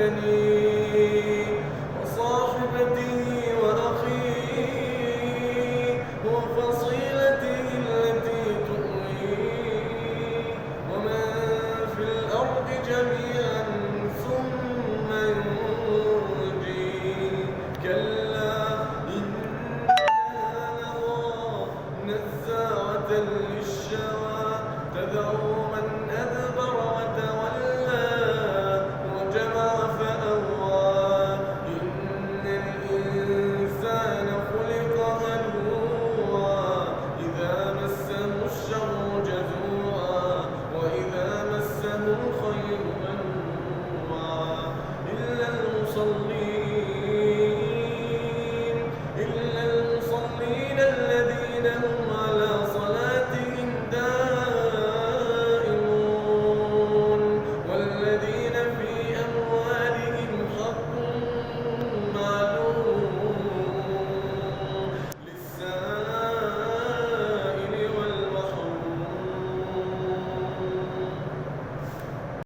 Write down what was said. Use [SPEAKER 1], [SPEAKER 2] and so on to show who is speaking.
[SPEAKER 1] وبنيه وصاحبته وأخيه وفصيلته التي تؤويه ومن في الأرض جميعا ثم ينجيه كلا إنها لظى نزاعة للشوى تدعو من أدبر وتولى وجمع فأوعى إن الإنسان خلق هلوعا إذا مسه الشر جزوعا وإذا مسه الخير منوعا إلا المصلين الذين هم